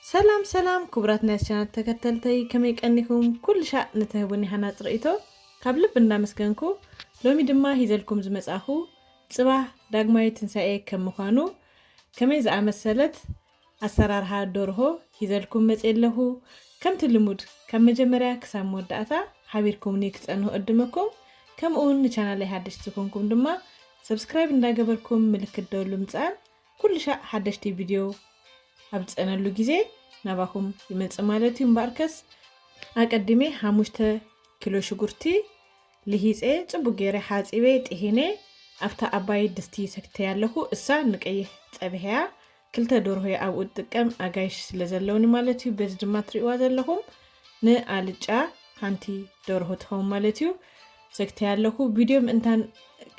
سلام سلام كبرات ناس شانت تكتلتي كمي كأنكم كل شيء نتهبوني حنات رأيته قبل بنا مسكنكو لومي دما هيزلكم زمس أخو صباح داقماي تنسائي كم مخانو كمي زعام السلت أسرارها دورهو هيزلكم مسئلهو كم تلمود كم مجمريا كسام وداتا حبيركم نيكس أنه قدمكم كم أون نشانا لي حدشتكمكم دما سبسكرايب نداقبركم ملك الدولو متسان كل شيء حدشتي فيديو أبدأ أنا اللوجيزي نباكم يملص مالتي مباركس أقدمي 5 كيلو شجرتي لهيزة صبو غيري حاصيبه طحينه أفتا أباي دستي سكتيالهو እሳ ንቀይሕ ፀብሕያ ክልተ ደርሆ ኣብ እጥቀም ኣጋይሽ ስለዘለውኒ ማለት እዩ በዚ ድማ ትሪእዋ ዘለኹም ንኣልጫ ሓንቲ ደርሆ ትኸውን ማለት እዩ ሰክተያለሁ ቪድዮ ምእንታን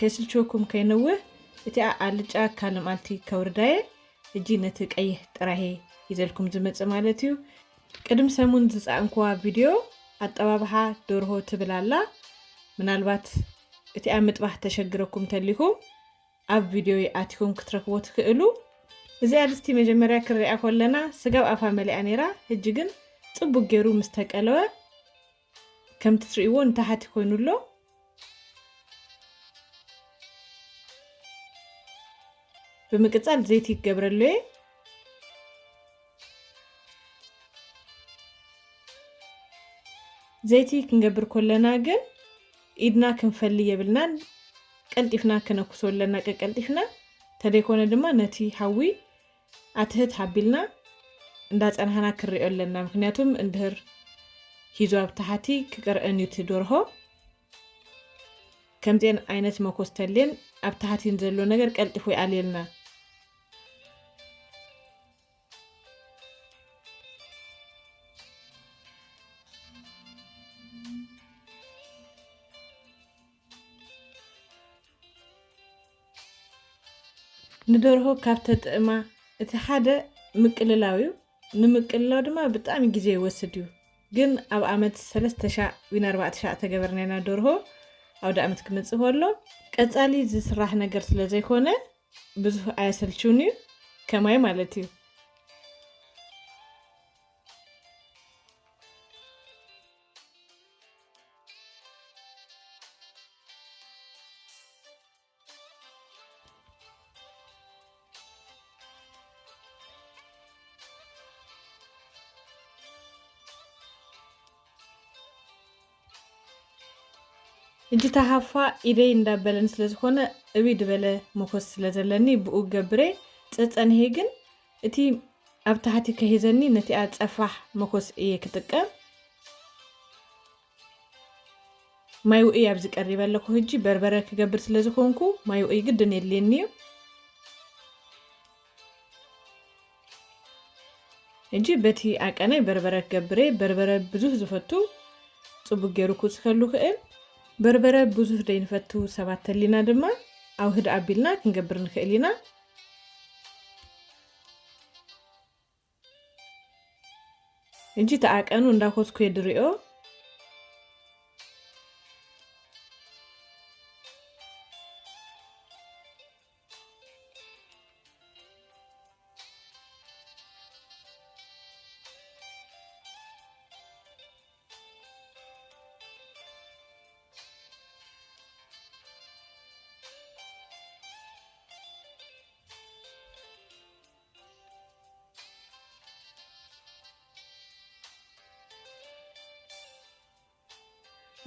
ከስልቾኩም ከይነውህ እቲ ኣልጫ ካልማልቲ ከውርዳየ እጂ ነቲ ቀይሕ ጥራሄ ይዘልኩም ዝመጽ ማለት እዩ ቅድም ሰሙን ዝጻንኩዋ ቪድዮ ኣጠባብሓ ደርሆ ትብላላ ምናልባት እቲ ምጥባህ ተሸግረኩም ተሊኹም ኣብ ቪድዮ ኣቲኩም ክትረክቦ ትክእሉ እዚ ኣድስቲ መጀመርያ ክርያ ኮለና ስጋብ ኣፋ መሊኣ ነራ ሕጂ ግን ጽቡቅ ገይሩ ምስተቀለወ ከም ትትሪእዎ እንታሓቲ ኮይኑሎ ብምቅጻል ዘይቲ ይገብረሉ ዘይቲ ክንገብር ኮለና ግን ኢድና ክንፈሊ የብልናን ቀልጢፍና ከነኩሶለና ቀልጢፍና ተደይኮነ ድማ ነቲ ሓዊ ኣትህት ሓቢልና እንዳጸናህና ክርዮለና ምክንያቱም እንድህር ሂዞ ኣብ ታሕቲ ክቀርአን ይትደርሆ ከምዚን ዓይነት መኮስተልን ኣብ ታሕቲን ዘሎ ነገር ቀልጢፉ ይኣልየልና ندره كابتة طعمة እቲ ሓደ ምቅልላው ንምቅልላው ድማ ብጣዕሚ ግዜ ይወስድዩ ግን ኣብ ኣመት 3000 ተገበርናና ደርሆ ኣብ ዳኣመት ክምጽእ ሆሎ ቀጻሊ ዝስራሕ ነገር ስለ ዘይኮነ ብዙሕ ኣያሰልቹኒ ከማይ ማለት እዩ እጂ ተሃፋ ኢደይ እንዳበለን ስለዝኾነ እቢ ድበለ መኮስ ስለዘለኒ ብኡ ገብሬ ፀፀንሄ ግን እቲ ኣብ ታሕቲ ከሂዘኒ ነቲ ኣፀፋሕ መኮስ እየ ክጥቀም ማይ ውእይ ኣብ ዝቀሪበ ኣለኹ ሕጂ በርበረ ክገብር ስለዝኾንኩ ማይ ውእይ ግድን የድልየኒ እዩ እጂ በቲ ኣቀናይ በርበረ ክገብሬ በርበረ ብዙሕ ዝፈቱ ጽቡቅ ገይሩ ክውስኸሉ ክእል በርበረ ብዙሕ ደይንፈቱ ሰባት ተሊና ድማ ኣብ ህድ ኣቢልና ክንገብር ንኽእል ኢና እንጂ ተኣቀኑ እንዳኮስኩ የድሪኦ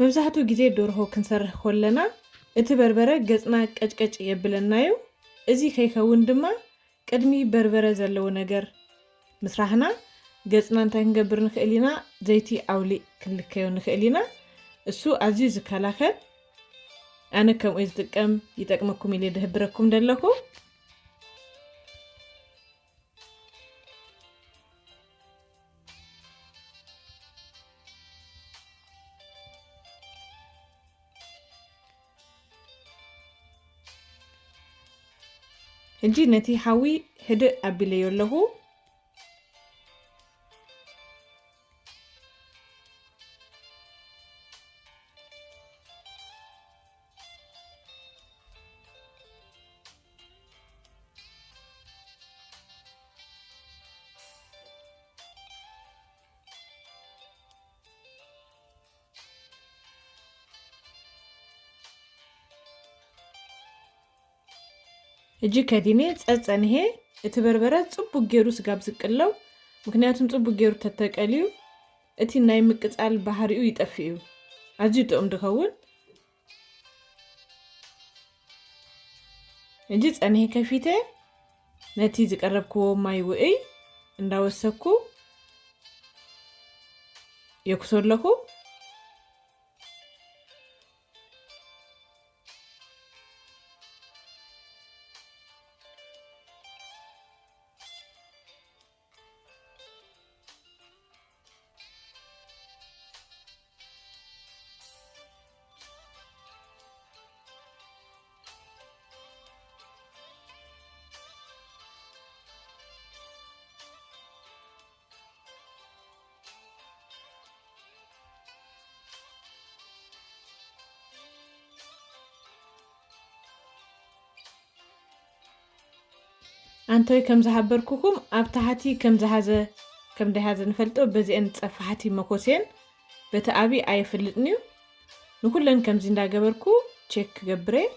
መብዛሕቱ ግዜ ደርሆ ክንሰርሕ ኮለና እቲ በርበረ ገጽና ቀጭቀጭ የብለናዩ እዚ ከይኸውን ድማ ቅድሚ በርበረ ዘለዎ ነገር ምስራሕና ገጽና እንታይ ክንገብር ንኽእል ኢና ዘይቲ ኣውሊዕ ክንልከዮ ንኽእል ኢና እሱ ኣዝዩ ዝከላኸል ኣነ ከምኡ ዝጥቀም ይጠቅመኩም ኢለ ድሕብረኩም ደለኹ እንጂ ነቲ ሓዊ ህድእ ኣቢለዮ ኣለኹ እጂ ከዲኔ ጸጸንሄ እቲ በርበረ ጽቡቅ ጌሩ ስጋብ ዝቅለው ምክንያቱም ጽቡቅ ጌሩ ተተቀልዩ እቲ ናይ ምቅጻል ባህሪኡ ይጠፍዩ ኣዝዩ ጥዑም ድኸውን እጂ ጸንሄ ከፊቴ ነቲ ዝቀረብክዎ ማይ ውእይ እንዳወሰኩ የኩሰለኹ أنتوي كم زحبركوكم أبتحتي كم دهازة نفلتو بزين تصفحتي مكوسين بتأبي أي فلتنيو نكلن كم زين دا جبركو تشيك جبري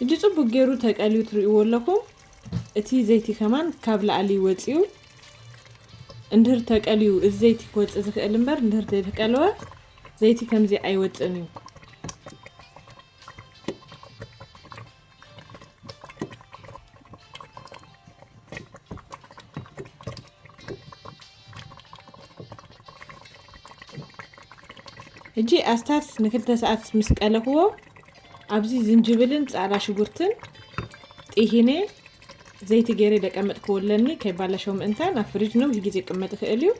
እጂ ጽቡቅ ጌሩ ተቀልዩ ትርእይዎ ኣለኹም እቲ ዘይቲ ከማን ካብ ላዕሊ ወፂኡ እንድህር ተቀልዩ እዚ ዘይቲ ክወፅእ ዝኽእል እምበር እንድህር ዘይተቀለወ ዘይቲ ከምዚ ኣይወፅእን እዩ እጂ ኣስታት ንክልተ ሰዓት ምስ ቀለኽዎ ኣብዚ ዝንጅብልን ጻዕዳ ሽጉርትን ጢሂኔ ዘይቲ ገይረ ደቀመጥክዎ ኣለኒ ከይባላሸው ምእንታን ኣብ ፍሪጅ ነው ጊዜ ቅመጥ ክእል እዩ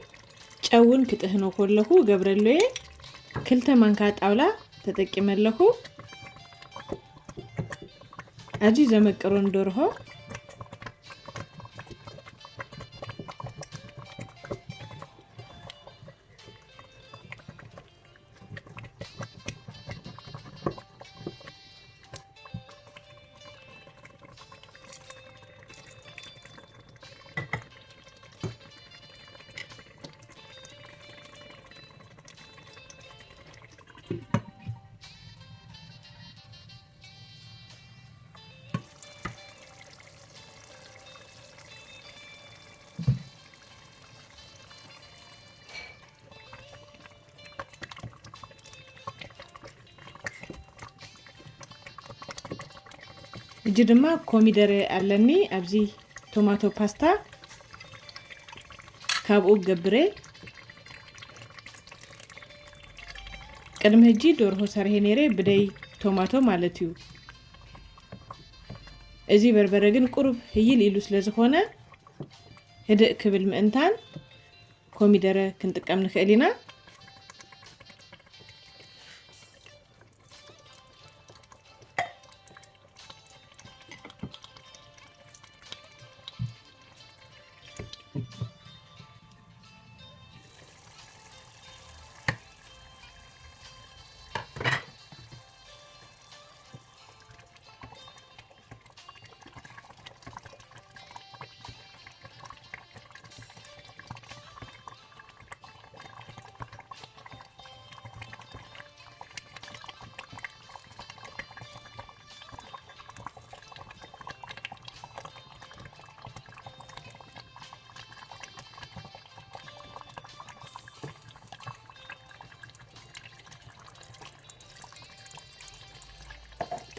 ጨውን ክጥህኖ ኮለኹ ገብረለየ ክልተ ማንካ ጣውላ ተጠቂመለኹ ኣጂ ዘመቀሮን ደርሆ እጂ ድማ ኮሚደረ ኣለኒ ኣብዚ ቶማቶ ፓስታ ካብኡ ገብረ ቅድም ሕጂ ደርሆ ሰርሄ ነይረ ብደይ ቶማቶ ማለት እዩ እዚ በርበረ ግን ቁሩብ ህይል ኢሉ ስለዝኾነ ህድእ ክብል ምእንታን ኮሚደረ ክንጥቀም ንኽእል ኢና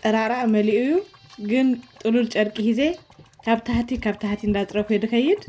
ጠራራ መሊኡ ግን ጥሉል ጨርቂ ሂዜ ካብ ታሕቲ እንዳጥረኩ ይድከይድ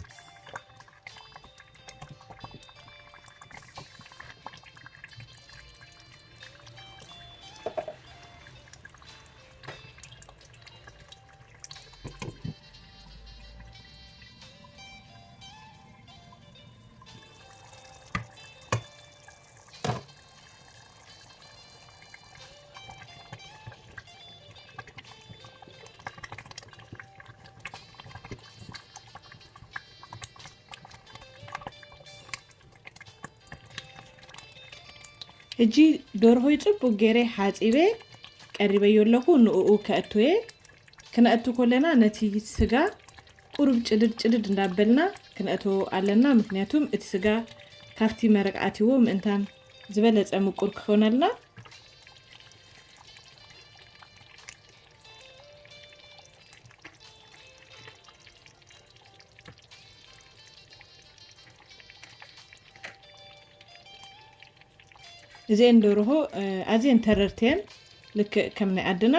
ሕጂ ደርሆ ይጽቡቅ ገይረ ሓጺበ ቀሪበዮ ኣለኹ ንኡ ከእትወ ክነእቱ ከለና ነቲ ስጋ ቁርብ ጭድድ እንዳበልና ክነእቱ ኣለና ምክንያቱም እቲ ስጋ ካፍቲ መረቅዓቲዎ ምእንታን ዝበለጸ ምቁር ክኾነልና እዚን ደርሆ ኣዝየን ተረርተን ልክ ከም ናይ ኣድና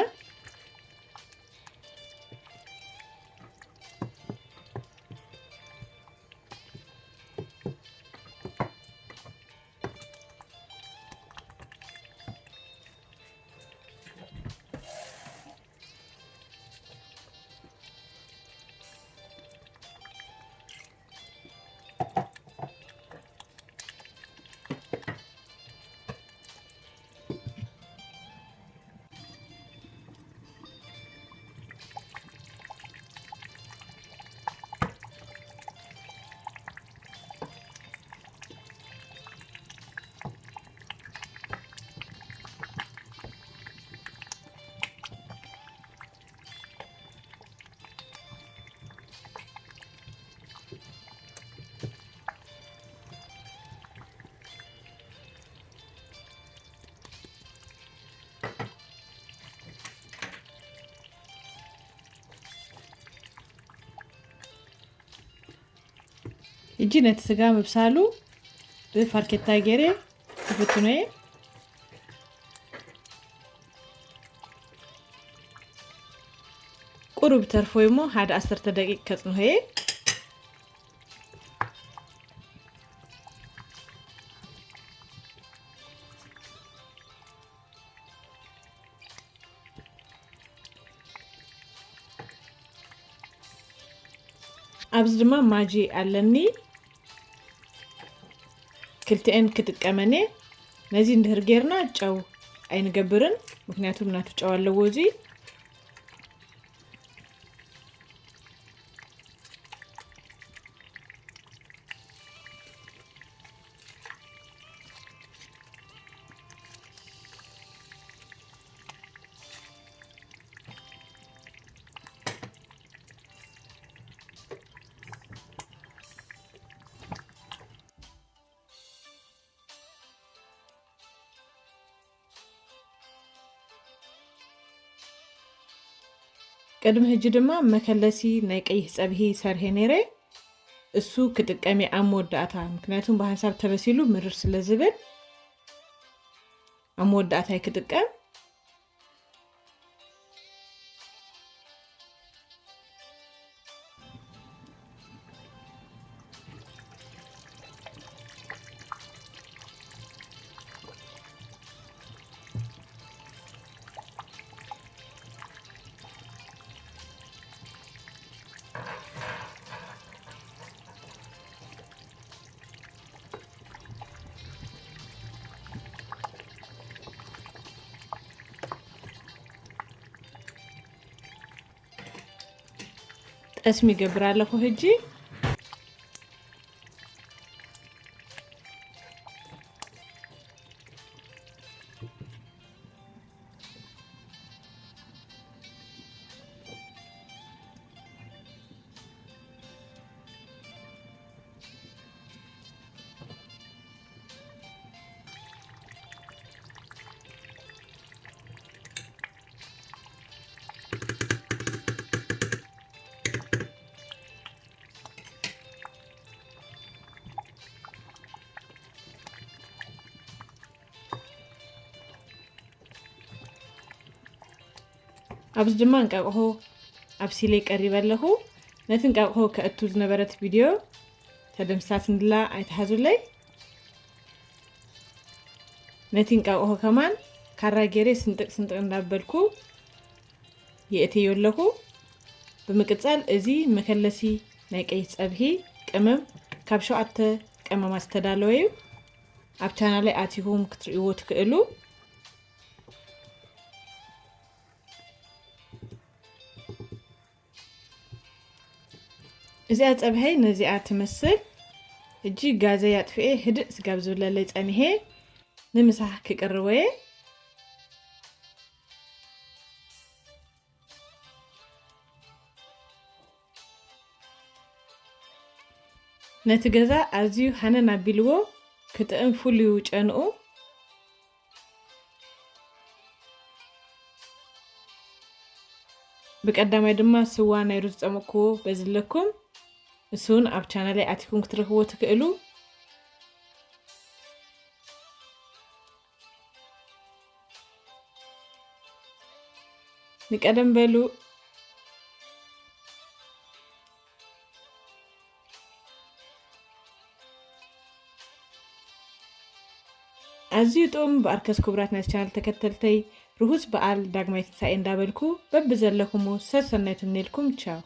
እጂ ነቲ ስጋ ምብሳሉ ብፋርኬታ ገይረ ክፍትነየ ቁርብ ተርፎይ ሞ ሓደ 10 ደቂቅ ከጽንሆየ ኣብዚ ድማ ማጂ ኣለኒ ክልቲአን ክትቀመኔ ነዚ እንድህር ጌርና ጨው ኣይንገብርን ምክንያቱም ናቱ ጨው ኣለዎ እዚ قدم هجي دما مكلسي ناي قيح صبحي سرهي نيره እሱ ክትቀሚ አሞዳታ ምክንያቱም በሐሳብ ተበሲሉ ምርር ስለዝብል አሞዳታ ይክጥቀም اسمي قبرالة خو هجي أبز جمان كأهو أبسيلي قريبا له نتن كأهو كأتوز نبرت فيديو تدم ساسن لا أيتحزو لي نتن كأهو كمان كارا جيري سنتق نابلكو يأتيو له بمكتسال إزي مكلسي نايك أيت أبهي كمم كابشو أتا كمم استدالويو أبتانا لي آتيهم كتريوو تكئلو إزيات أبهي نزيات تمثل الجي غازيات فيه هدء سقاب زولة ليت أنهي ንምሳሕ ክቀርብ እየ ነቲ ገዛ ኣዝዩ ሓነን ኣቢልዎ ክጥዕም ፍሉይ ጨንኡ ብቀዳማይ ድማ ስዋ ናይ ሩዝ ፀመቅክዎ በዝለኩም እሱን ኣብ ቻናለይ ኣቲኩም ክትረኽቦ ትክእሉ ንቀደም በሉ ኣዝዩ ጥዑም ብኣርከስ ክቡራት ናይ ቻናል ተከተልተይ ርሁስ በዓል ዳግማይ ትንሳኤ እንዳበልኩ በቢ ዘለኹሙ ሰሰናይ ትምኒልኩም ቻው